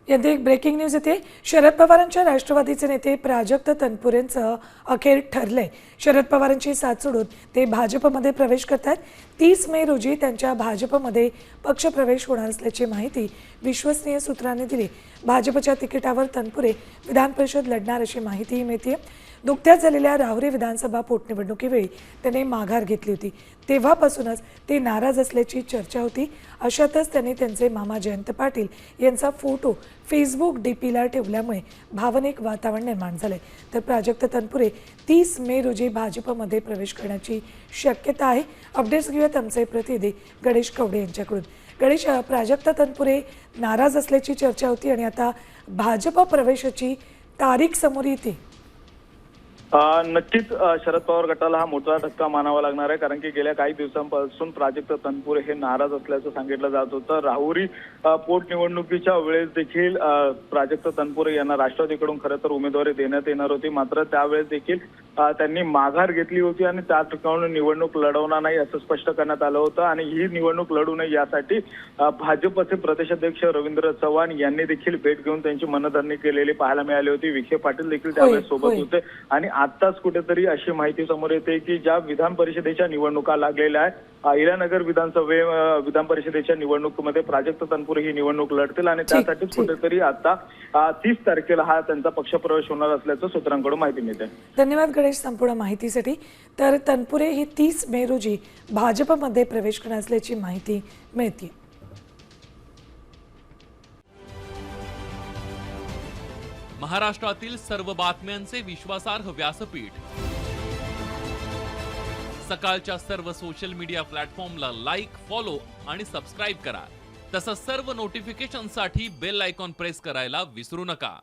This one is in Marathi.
यात एक ब्रेकिंग न्यूज येते। शरद पवारांच्या राष्ट्रवादीचे नेते प्राजक्त तनपुरेंचं अखेर ठरलंय। शरद पवारांची साथ सोडून ते भाजपमध्ये प्रवेश करतात। 30 मे रोजी त्यांच्या भाजपमध्ये पक्षप्रवेश होणार असल्याची माहिती विश्वसनीय सूत्रांनी दिली। भाजपच्या तिकिटावर तनपुरे विधान परिषद लढणार अशी माहिती मिळते। नुकत्याच झालेल्या राहुरी विधानसभा पोटनिवडणुकीवेळी त्यांनी माघार घेतली होती। तेव्हापासूनच ते नाराज असल्याची चर्चा होती। अशातच त्यांनी त्यांचे मामा जयंत पाटील यांचा फोटो फेसबुक डीपीला ठेवल्यामुळे भावनिक वातावरण निर्माण झाले। तर प्राजक्त तनपुरे 30 मे रोजी भाजपमध्ये प्रवेश करण्याची शक्यता आहे। अपडेट्स घेऊयात आमचे प्रतिनिधी गणेश कवडे यांच्याकडून। गणेश, प्राजक्त तनपुरे नाराज असल्याची चर्चा होती आणि आता भाजप प्रवेशाची तारीख समोर येते। नक्कीच शरद पवार गटाला हा मोठा धक्का मानावा लागणार आहे, कारण की गेल्या काही दिवसांपासून प्राजक्त तनपुरे हे नाराज असल्याचं सांगितलं जात होतं। राहुरी पोटनिवडणुकीच्या वेळेस देखील प्राजक्त तनपुरे यांना राष्ट्रवादीकडून खरं तर उमेदवारी देण्यात येणार होती, मात्र त्यावेळेस देखील त्यांनी माघार घेतली होती आणि त्या ठिकाणी निवडणूक लढवणार नाही असं स्पष्ट करण्यात आलं होतं। आणि ही निवडणूक लढू नये यासाठी भाजपचे प्रदेशाध्यक्ष रवींद्र चव्हाण यांनी देखील भेट घेऊन त्यांची मनधरणी केलेली पाहायला मिळाली होती। विखे पाटील देखील त्यावेळेस सोबत होते आणि आताच कुठेतरी अशी माहिती समोर येते की ज्या विधान परिषदेच्या निवडणुका लागलेल्या आहेत, अहिल्यानगर विधान परिषदेच्या निवडणुकीमध्ये प्राजक्त तनपुरे ही निवडणूक लढतील आणि त्यासाठीच कुठेतरी आता 30 तारखेला हा त्यांचा पक्षप्रवेश होणार असल्याचं सूत्रांकडून माहिती मिळते। धन्यवाद गणेश संपूर्ण माहितीसाठी। तर तनपुरे ही 30 मे रोजी भाजपमध्ये प्रवेश करणार असल्याची माहिती मिळते। महाराष्ट्रातील सर्व बातम्यांचे विश्वासार्ह व्यासपीठ, सकाळच्या सर्व सोशल मीडिया प्लॅटफॉर्मला लाईक, फॉलो आणि सबस्क्राईब करा। तसंच सर्व नोटिफिकेशनसाठी बेल आयकॉन प्रेस करायला विसरू नका।